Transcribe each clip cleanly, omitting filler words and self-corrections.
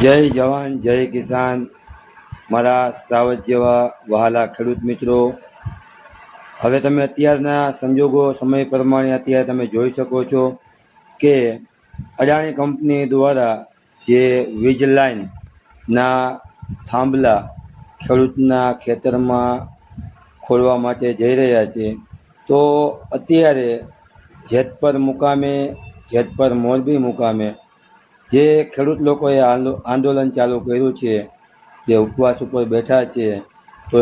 જય જવાન જય કિસાન મારા સાવજ જેવા વહાલા ખેડૂત મિત્રો, હવે તમે અત્યારના સંજોગો સમય પ્રમાણે અત્યારે તમે જોઈ શકો છો કે અદાણી કંપની દ્વારા જે વીજ લાઇનના થાંભલા ખેડૂતના ખેતરમાં ખોલવા માટે જઈ રહ્યા છે. તો અત્યારે જેતપર મુકામે, જેતપર મોરબી મુકામે જે ખેડૂત લોકોએ આંદોલન ચાલુ કર્યું છે, જે ઉપવાસ ઉપર બેઠા છે, તો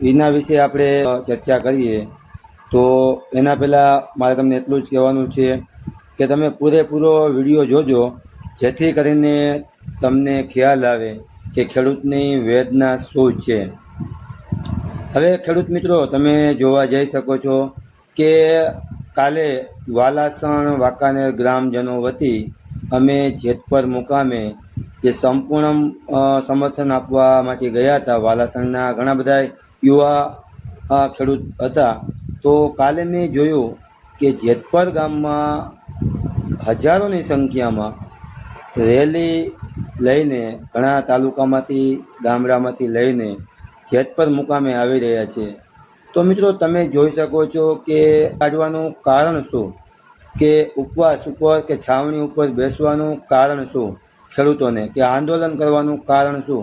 એના વિશે આપણે ચર્ચા કરીએ. તો એના પહેલાં મારે તમને એટલું જ કહેવાનું છે કે તમે પૂરેપૂરો વિડીયો જોજો, જેથી કરીને તમને ખ્યાલ આવે કે ખેડૂતની વેદના શું છે. હવે ખેડૂત મિત્રો, તમે જોવા જઈ શકો છો કે કાલે વાલાસણ વાંકાનેર ગ્રામજનો વતી અમે જેતપર મુકામે જે સંપૂર્ણ સમર્થન આપવા માટે ગયા હતા. વાલાસણના ઘણા બધા યુવા ખેડૂત હતા. તો કાલે મેં જોયું કે જેતપર ગામમાં હજારોની સંખ્યામાં રેલી લઈને ઘણા તાલુકામાંથી ગામડામાંથી લઈને જેતપર મુકામે આવી રહ્યા છે. તો મિત્રો, તમે જોઈ શકો છો કે કાઢવાનું કારણ શું, કે ઉપવાસ ઉપર કે છાવણી ઉપર બેસવાનું કારણ શું, ખેડૂતોને કે આંદોલન કરવાનું કારણ શું.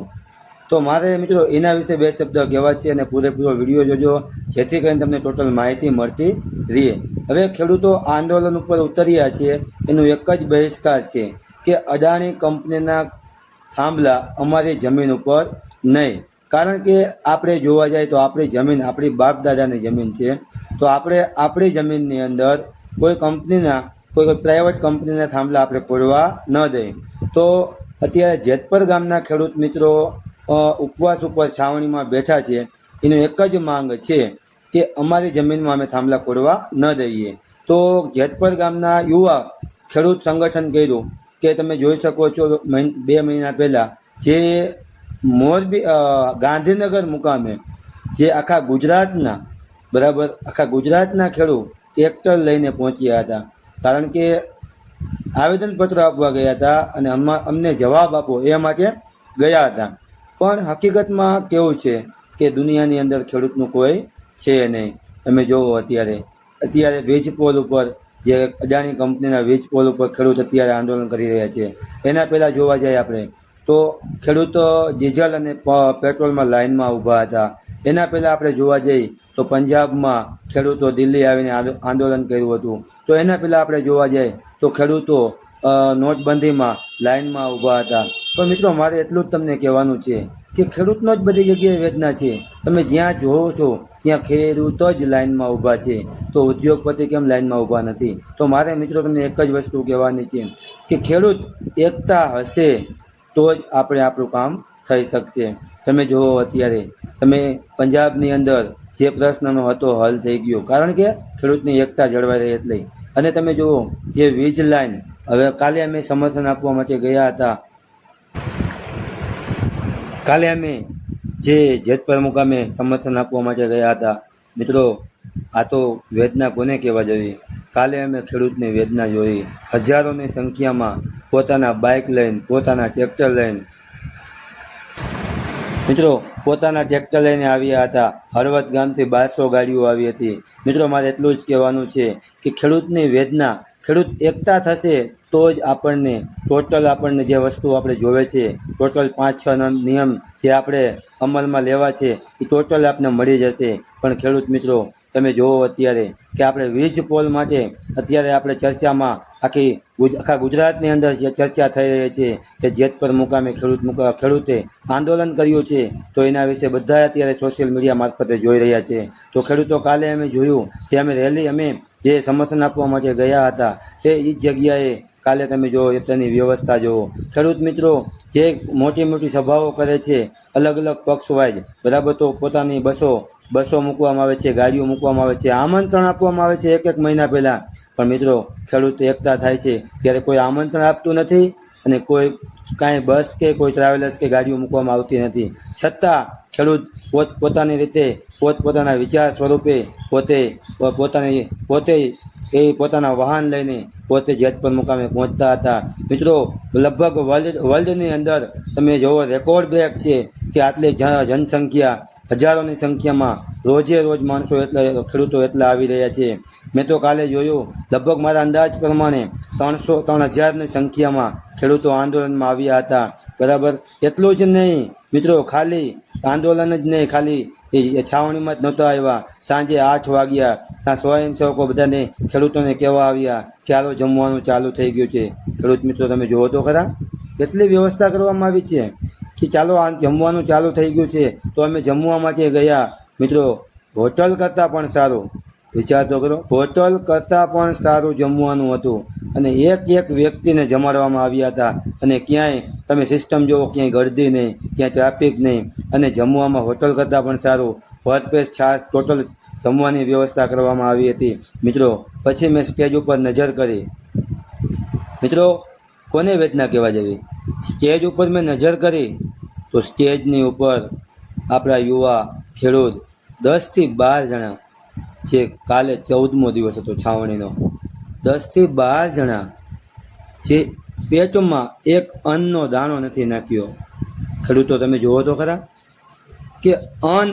તો મારે મિત્રો એના વિશે બે શબ્દ કહેવા છે અને પૂરેપૂરો વિડીયો જોજો, જેથી કરીને તમને ટોટલ માહિતી મળતી રહે. હવે ખેડૂતો આંદોલન ઉપર ઉતર્યા છે, એનું એક જ બહિષ્કાર છે કે અદાણી કંપનીના થાંભલા અમારી જમીન ઉપર નહીં. કારણ કે આપણે જોવા જાય તો આપણી જમીન આપણી બાપ દાદાની જમીન છે. તો આપણે આપણી જમીનની અંદર કોઈ કંપનીના કોઈ પ્રાઇવેટ કંપનીના થાંભલા આપણે ખોલવા ન દઈએ. તો અત્યારે જેતપર ગામના ખેડૂત મિત્રો ઉપવાસ ઉપર છાવણીમાં બેઠા છે. એનું એક જ માંગ છે કે અમારી જમીનમાં અમે થાંભલા ખોલવા ન દઈએ. તો જેતપર ગામના યુવા ખેડૂત સંગઠન કર્યું કે તમે જોઈ શકો છો 2 મહિના પહેલાં જે મોરબી ગાંધીનગર મુકામે જે આખા ગુજરાતના ખેડૂત ટ્રેક્ટર લઈને પહોંચ્યા હતા. કારણ કે આવેદનપત્ર આપવા ગયા હતા અને અમને જવાબ આપો એ માટે ગયા હતા. પણ હકીકતમાં કેવું છે કે દુનિયાની અંદર ખેડૂતનું કોઈ છે નહીં. તમે જોવો અત્યારે વીજ પોલ ઉપર જે અદાણી કંપનીના વીજ પોલ ઉપર ખેડૂત અત્યારે આંદોલન કરી રહ્યા છે. એના પહેલાં જોવા જાય આપણે તો ખેડૂતો ડીઝલ અને પેટ્રોલમાં લાઇનમાં ઊભા હતા. એના પહેલાં આપણે જોવા જઈએ તો પંજાબમાં ખેડૂતો દિલ્હી આવીને આંદોલન કર્યું હતું. તો એના પહેલાં આપણે જોવા જઈએ તો ખેડૂતો નોટબંધીમાં લાઇનમાં ઊભા હતા. તો મિત્રો, મારે એટલું જ તમને કહેવાનું છે કે ખેડૂતનો જ બધી જગ્યાએ વેદના છે. તમે જ્યાં જોવો છો ત્યાં ખેડૂત જ લાઇનમાં ઊભા છે. તો ઉદ્યોગપતિ કેમ લાઇનમાં ઊભા નથી? તો મારે મિત્રો તમને એક જ વસ્તુ કહેવાની છે કે ખેડૂત એકતા હશે તો જ આપણું કામ થઈ શકશે. તમે જુઓ અત્યારે તમે પંજાબની અંદર જે પ્રશ્નનો હતો હલ થઈ ગયો, કારણ કે ખેડૂતની એકતા જળવાઈ રહી એટલે. અને તમે જુઓ જે વીજ લાઇન, હવે કાલે અમે સમર્થન આપવા માટે ગયા હતા. કાલે અમે જે જેતપર મુકામે સમર્થન આપવા માટે ગયા હતા. મિત્રો, આ તો વેદના કોને કહેવા જવી. કાલે અમે ખેડૂતની વેદના જોઈ. હજારોની સંખ્યામાં પોતાના બાઇક લઈને, પોતાના ટ્રેક્ટર લઈને આવ્યા હતા. હળવદ ગામથી 1200 ગાડીઓ આવી હતી. મિત્રો, મારે એટલું જ કહેવાનું છે કે ખેડૂતની વેદના, ખેડૂત એકતા થશે તો જ આપણને જે વસ્તુ આપણે જોવે છે, ટોટલ 5-6 નિયમ જે આપણે અમલમાં લેવા છે એ ટોટલ આપણને મળી જશે. પણ ખેડૂત મિત્રો, તમે જોવો અત્યારે કે આપણે વીજ પોલ માટે અત્યારે આપણે ચર્ચામાં આખા ગુજરાતની અંદર જે ચર્ચા થઈ રહી છે કે જેતપર મુકામે ખેડૂતે આંદોલન કર્યું છે. તો એના વિશે બધા અત્યારે સોશિયલ મીડિયા મારફતે જોઈ રહ્યા છે. તો ખેડૂતો કાલે અમે જોયું કે અમે જે સમર્થન આપવા માટે ગયા હતા તે એ જ જગ્યાએ કાલે તમે જુઓ તેની વ્યવસ્થા જુઓ. ખેડૂત મિત્રો જે મોટી મોટી સભાઓ કરે છે અલગ અલગ પક્ષ વાઇઝ, બરાબર, તો પોતાની બસો મૂકવામાં આવે છે, ગાડીઓ મૂકવામાં આવે છે, આમંત્રણ આપવામાં આવે છે 1-1 મહિના પહેલાં. પણ મિત્રો, ખેડૂત એકતા થાય છે ત્યારે કોઈ આમંત્રણ આપતું નથી અને કોઈ કાંઈ બસ કે કોઈ ટ્રાવેલર્સ કે ગાડીઓ મૂકવામાં આવતી નથી. છતાં ખેડૂત પોતાની રીતે પોતાના વિચાર સ્વરૂપે પોતાના વાહન લઈને પોતે જેતપુર મુકામે પહોંચતા હતા. મિત્રો, લગભગ વર્લ્ડની અંદર તમે જોવો રેકોર્ડ બ્રેક છે કે આટલી જનસંખ્યા, હજારોની સંખ્યામાં રોજે રોજ માણસો ખેડૂતો એટલા આવી રહ્યા છે. મેં તો કાલે જોયું, લગભગ મારા અંદાજ પ્રમાણે 3,000ની સંખ્યામાં ખેડૂતો આંદોલનમાં આવ્યા હતા. બરાબર, એટલું જ નહીં મિત્રો, ખાલી આંદોલન જ નહીં, ખાલી એ છાવણીમાં જ નહોતા આવ્યા. સાંજે 8 વાગ્યા ત્યાં સ્વયંસેવકો બધાને ખેડૂતોને કહેવા આવ્યા કે હાલો જમવાનું ચાલુ થઈ ગયું છે. ખેડૂત મિત્રો, તમે જોવો તો ખરા કેટલી વ્યવસ્થા કરવામાં આવી છે કે ચાલો આ જમવાનું ચાલુ થઈ ગયું છે તો અમે જમવા માટે ગયા. મિત્રો, હોટલ કરતાં પણ સારું, વિચાર તો કરો, હોટલ કરતાં પણ સારું જમવાનું હતું અને એક વ્યક્તિને જમાડવામાં આવ્યા હતા. અને ક્યાંય તમે સિસ્ટમ જુઓ, ક્યાંય ગળદી નહીં, ક્યાંય ટ્રાફિક નહીં, અને જમવામાં હોટલ કરતાં પણ સારું. ભરપેટ છાશ, ટોટલ જમવાની વ્યવસ્થા કરવામાં આવી હતી. મિત્રો, પછી મેં સ્ટેજ ઉપર નજર કરી. મિત્રો, કોને વેદના કહેવા જેવી, સ્ટેજ ઉપર મેં નજર કરી તો સ્ટેજની ઉપર આપણા યુવા ખેડૂત 10 થી 12 જણા, જે કાલે 14મો દિવસ હતો છાવણીનો, 10 થી 12 જણા જે પેટમાં એક અન્નનો દાણો નથી નાખ્યો. ખેડૂતો, તમે જુઓ તો ખરા કે અન્ન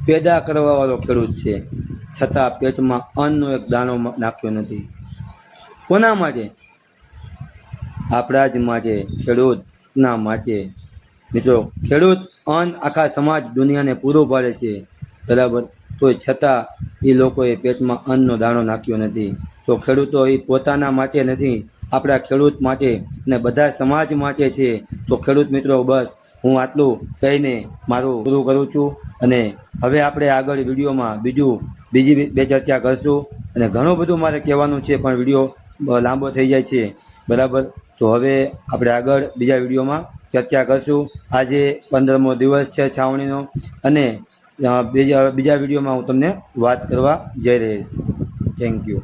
પેદા કરવાવાળો ખેડૂત છે, છતાં પેટમાં અન્નનો એક દાણો નાખ્યો નથી. કોના માટે? આપણા જ માટે, ખેડૂતના માટે. મિત્રો, ખેડૂત અન્ન આખા સમાજ દુનિયાને પૂરું પાડે છે. બરાબર, તો છતાં એ લોકોએ પેટમાં અન્નનો દાણો નાખ્યો નથી. તો ખેડૂતો એ પોતાના માટે નથી, આપણા ખેડૂત માટે અને બધા સમાજ માટે છે. તો ખેડૂત મિત્રો, બસ હું આટલું કહીને મારું પૂરું કરું છું. અને હવે આપણે આગળ વિડીયોમાં બીજી બે ચર્ચા કરશું. અને ઘણું બધું મારે કહેવાનું છે પણ વિડીયો લાંબો થઈ જાય છે. બરાબર, તો હવે આપણે આગળ બીજા વિડીયોમાં ચર્ચા કરશું. આજે 15મો દિવસ છે છાવણીનો, અને બીજા વિડીયોમાં હું તમને વાત કરવા જઈ રહીશ. Thank you.